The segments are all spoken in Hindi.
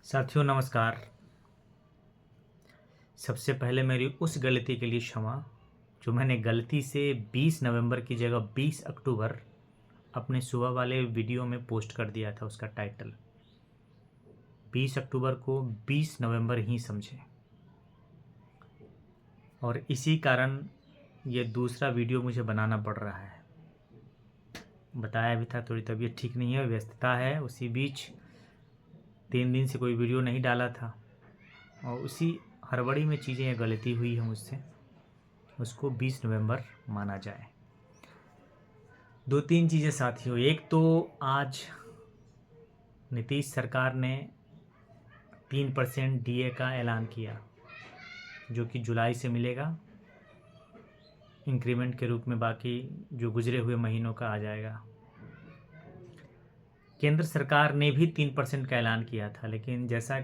साथियों नमस्कार। सबसे पहले मेरी उस गलती के लिए क्षमा जो मैंने गलती से 20 नवंबर की जगह 20 अक्टूबर अपने सुबह वाले वीडियो में पोस्ट कर दिया था। उसका टाइटल 20 अक्टूबर को 20 नवंबर ही समझें, और इसी कारण ये दूसरा वीडियो मुझे बनाना पड़ रहा है। बताया भी था थोड़ी तबीयत ठीक नहीं है, व्यस्तता है। उसी बीच 3 दिन से कोई वीडियो नहीं डाला था और उसी हड़बड़ी में चीज़ें गलती हुई है मुझसे, उसको 20 नवंबर माना जाए। 2-3 चीज़ें साथियों। एक तो आज नीतीश सरकार ने 3% डीए का ऐलान किया, जो कि जुलाई से मिलेगा इंक्रीमेंट के रूप में, बाकी जो गुजरे हुए महीनों का आ जाएगा। केंद्र सरकार ने भी 3% का ऐलान किया था, लेकिन जैसा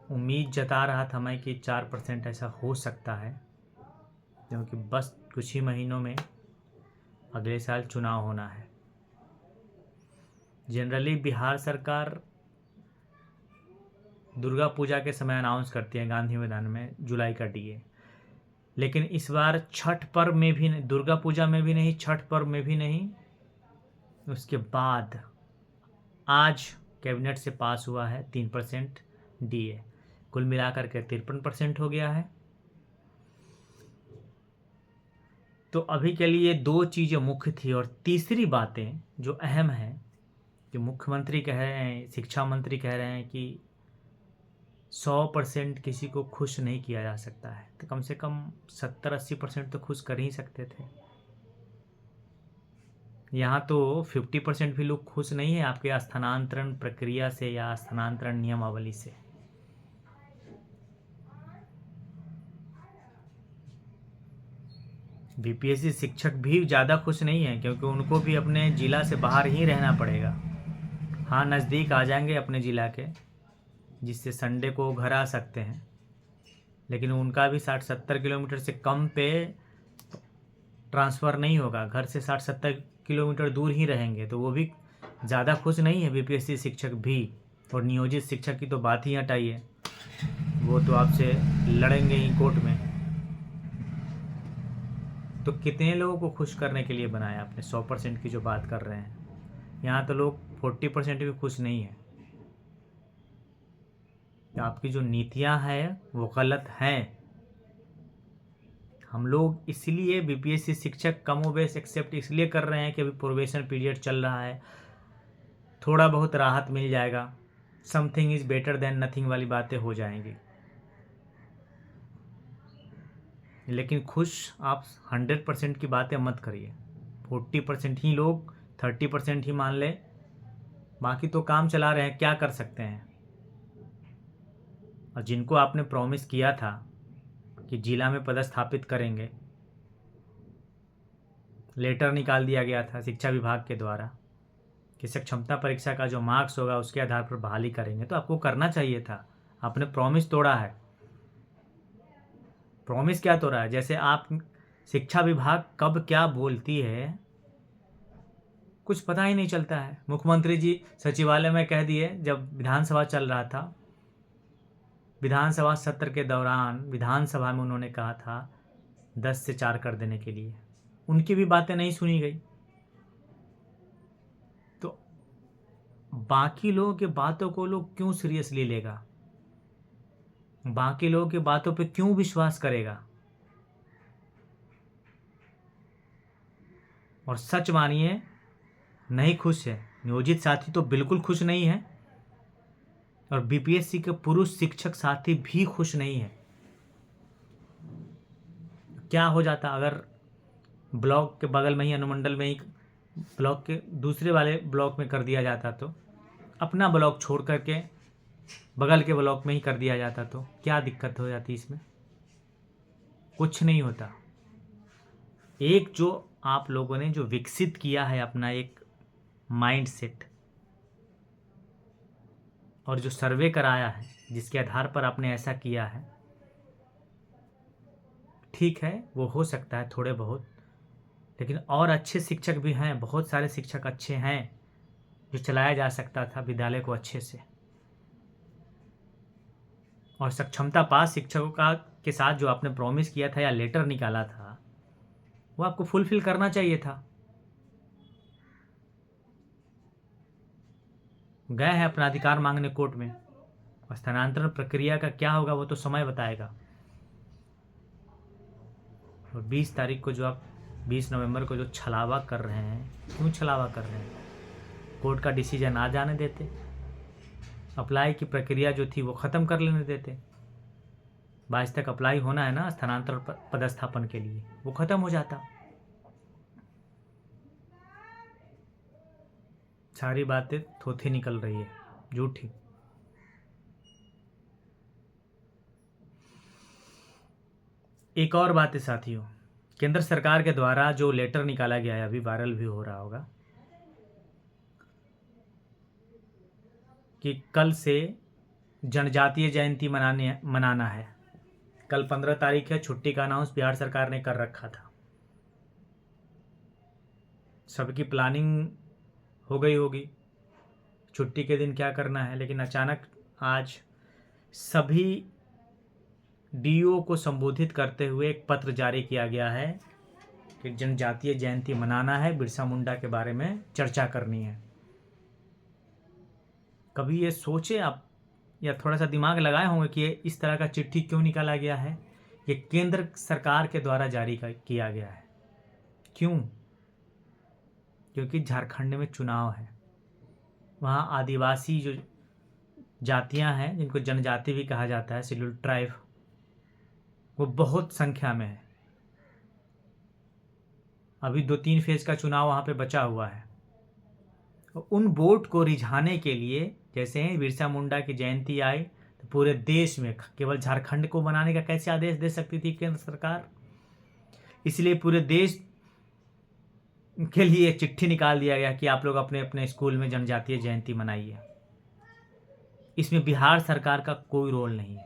उम्मीद जता रहा था मैं कि 4% ऐसा हो सकता है, क्योंकि बस कुछ ही महीनों में अगले साल चुनाव होना है। जनरली बिहार सरकार दुर्गा पूजा के समय अनाउंस करती है गांधी मैदान में जुलाई का डीए, लेकिन इस बार छठ पर्व में भी नहीं, दुर्गा पूजा में भी नहीं, छठ पर्व में भी नहीं। उसके बाद आज कैबिनेट से पास हुआ है 3% डीए, कुल मिलाकर के 53% हो गया है। तो अभी के लिए 2 चीज़ें मुख्य थी, और तीसरी बातें जो अहम है कि मुख्यमंत्री कह रहे हैं, शिक्षा मंत्री कह रहे हैं कि 100% किसी को खुश नहीं किया जा सकता है, तो कम से कम 70-80% तो खुश कर ही सकते थे। यहाँ तो 50% भी लोग खुश नहीं है आपके स्थानांतरण प्रक्रिया से या स्थानांतरण नियमावली से। बीपीएससी शिक्षक भी ज़्यादा खुश नहीं है, क्योंकि उनको भी अपने ज़िला से बाहर ही रहना पड़ेगा। हाँ, नज़दीक आ जाएंगे अपने ज़िला के, जिससे संडे को घर आ सकते हैं, लेकिन उनका भी 60-70 किलोमीटर से कम पे ट्रांसफ़र नहीं होगा। घर से 60-70 किलोमीटर दूर ही रहेंगे, तो वो भी ज़्यादा खुश नहीं है बीपीएससी शिक्षक भी। और नियोजित शिक्षक की तो बात ही हटाइए, वो तो आपसे लड़ेंगे ही कोर्ट में। तो कितने लोगों को खुश करने के लिए बनाया आपने? 100% की जो बात कर रहे हैं, यहाँ तो लोग 40% भी खुश नहीं है। तो आपकी जो नीतियाँ हैं वो गलत हैं। हम लोग इसलिए बीपीएससी शिक्षक कमोबेश एक्सेप्ट इसलिए कर रहे हैं कि अभी प्रोबेशन पीरियड चल रहा है, थोड़ा बहुत राहत मिल जाएगा, something is better than nothing वाली बातें हो जाएंगी। लेकिन खुश आप 100% की बातें मत करिए। 40% ही लोग 30% ही मान ले, बाकी तो काम चला रहे हैं, क्या कर सकते हैं। और जिनको आपने प्रॉमिस किया था कि जिला में पदस्थापित करेंगे, लेटर निकाल दिया गया था शिक्षा विभाग के द्वारा कि क्षमता परीक्षा का जो मार्क्स होगा उसके आधार पर बहाली करेंगे, तो आपको करना चाहिए था। आपने प्रॉमिस तोड़ा है। प्रॉमिस क्या तोड़ा है? जैसे आप शिक्षा विभाग कब क्या बोलती है कुछ पता ही नहीं चलता है। मुख्यमंत्री जी सचिवालय में कह दिए, जब विधानसभा चल रहा था, विधानसभा सत्र के दौरान विधानसभा में उन्होंने कहा था 10 से 4 कर देने के लिए, उनकी भी बातें नहीं सुनी गई। तो बाकी लोगों की बातों को लोग क्यों सीरियसली लेगा? बाकी लोगों की बातों पे क्यों विश्वास करेगा? और सच मानिए, नहीं खुश है। नियोजित साथी तो बिल्कुल खुश नहीं है, और बीपीएससी के पुरुष शिक्षक साथी भी खुश नहीं है। क्या हो जाता अगर ब्लॉक के बगल में ही, अनुमंडल में ही, ब्लॉक के दूसरे वाले ब्लॉक में कर दिया जाता, तो अपना ब्लॉक छोड़ करके बगल के ब्लॉक में ही कर दिया जाता, तो क्या दिक्कत हो जाती इसमें? कुछ नहीं होता। एक जो आप लोगों ने जो विकसित किया है अपना एक माइंड सेट, और जो सर्वे कराया है जिसके आधार पर आपने ऐसा किया है, ठीक है, वो हो सकता है थोड़े बहुत, लेकिन और अच्छे शिक्षक भी हैं, बहुत सारे शिक्षक अच्छे हैं जो चलाया जा सकता था विद्यालय को अच्छे से। और सक्षमता पास शिक्षकों का के साथ जो आपने प्रॉमिस किया था या लेटर निकाला था, वो आपको फुलफिल करना चाहिए था। गए हैं अपना अधिकार मांगने कोर्ट में, स्थानांतरण प्रक्रिया का क्या होगा वो तो समय बताएगा। और 20 तारीख को जो आप 20 नवंबर को जो छलावा कर रहे हैं, क्यों छलावा कर रहे हैं? कोर्ट का डिसीजन आ जाने देते, अप्लाई की प्रक्रिया जो थी वो ख़त्म कर लेने देते। 22 तक अप्लाई होना है ना स्थानांतरण पदस्थापन के लिए, वो ख़त्म हो जाता। सारी बातें थोथी निकल रही है, झूठी। एक और बात है साथियों, केंद्र सरकार के द्वारा जो लेटर निकाला गया है, अभी वायरल भी हो रहा होगा, कि कल से जनजातीय जयंती मनाना है। कल 15 तारीख है, छुट्टी का अनाउंस बिहार सरकार ने कर रखा था। सबकी प्लानिंग हो गई होगी छुट्टी के दिन क्या करना है, लेकिन अचानक आज सभी डीओ को संबोधित करते हुए एक पत्र जारी किया गया है कि जनजातीय जयंती मनाना है, बिरसा मुंडा के बारे में चर्चा करनी है। कभी ये सोचे आप या थोड़ा सा दिमाग लगाए होंगे कि ये इस तरह का चिट्ठी क्यों निकाला गया है? ये केंद्र सरकार के द्वारा जारी किया गया है। क्यों? क्योंकि झारखंड में चुनाव है, वहाँ आदिवासी जो जातियां हैं, जिनको जनजाति भी कहा जाता है, शेड्यूल्ड ट्राइब, वो बहुत संख्या में है। अभी 2-3 फेज का चुनाव वहाँ पे बचा हुआ है। उन वोट को रिझाने के लिए, जैसे ही बिरसा मुंडा की जयंती आई तो पूरे देश में, केवल झारखंड को मनाने का कैसे आदेश दे सकती थी केंद्र सरकार? इसलिए पूरे देश के लिए चिट्ठी निकाल दिया गया कि आप लोग अपने अपने स्कूल में जनजातीय जयंती मनाइए। इसमें बिहार सरकार का कोई रोल नहीं है।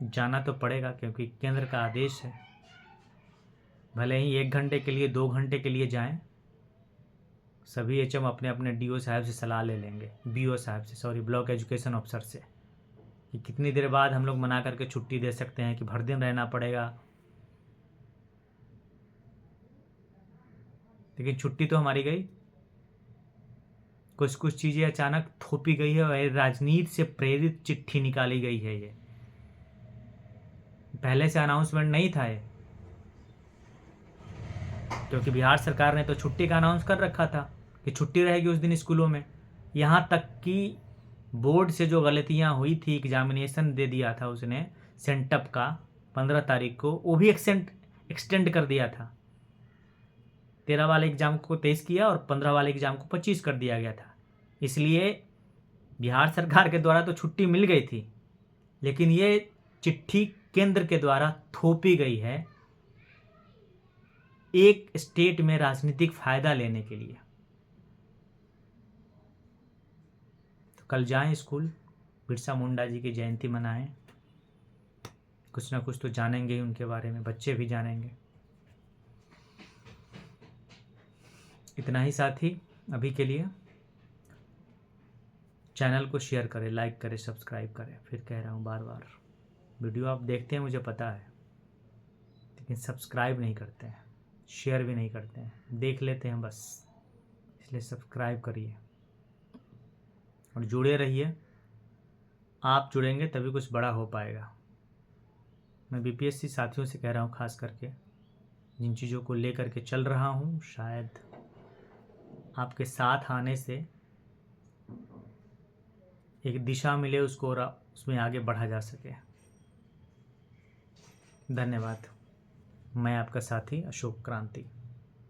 जाना तो पड़ेगा क्योंकि केंद्र का आदेश है। भले ही 1 घंटे के लिए, 2 घंटे के लिए जाएं, सभी एचएम अपने अपने डीओ साहब से सलाह ले लेंगे, बीओ साहब से, सॉरी, ब्लॉक एजुकेशन ऑफिसर से, कि कितनी देर बाद हम लोग मना करके छुट्टी दे सकते हैं, कि भर दिन रहना पड़ेगा। लेकिन छुट्टी तो हमारी गई। कुछ कुछ चीज़ें अचानक थोपी गई है और राजनीति से प्रेरित चिट्ठी निकाली गई है। ये पहले से अनाउंसमेंट नहीं था ये, क्योंकि बिहार सरकार ने तो छुट्टी का अनाउंस कर रखा था कि छुट्टी रहेगी उस दिन स्कूलों में। यहाँ तक कि बोर्ड से जो गलतियाँ हुई थी, एग्जामिनेशन दे दिया था उसने सेंटअप का 15 तारीख को, वो भी एक्सटेंड कर दिया था। 13 वाले एग्ज़ाम को 23 किया और 15 वाले एग्ज़ाम को 25 कर दिया गया था। इसलिए बिहार सरकार के द्वारा तो छुट्टी मिल गई थी, लेकिन ये चिट्ठी केंद्र के द्वारा थोपी गई है एक स्टेट में राजनीतिक फायदा लेने के लिए। तो कल जाएं स्कूल, बिरसा मुंडा जी की जयंती मनाएं। कुछ ना कुछ तो जानेंगे ही उनके बारे में, बच्चे भी जानेंगे। इतना ही साथी अभी के लिए। चैनल को शेयर करें, लाइक करें, सब्सक्राइब करें। फिर कह रहा हूँ बार बार, वीडियो आप देखते हैं मुझे पता है, लेकिन सब्सक्राइब नहीं करते हैं, शेयर भी नहीं करते हैं, देख लेते हैं बस। इसलिए सब्सक्राइब करिए और जुड़े रहिए। आप जुड़ेंगे तभी कुछ बड़ा हो पाएगा। मैं बीपीएससी साथियों से कह रहा हूँ, खास करके जिन चीज़ों को लेकर के चल रहा हूँ, शायद आपके साथ आने से एक दिशा मिले उसको और उसमें आगे बढ़ा जा सके। धन्यवाद। मैं आपका साथी अशोक क्रांति।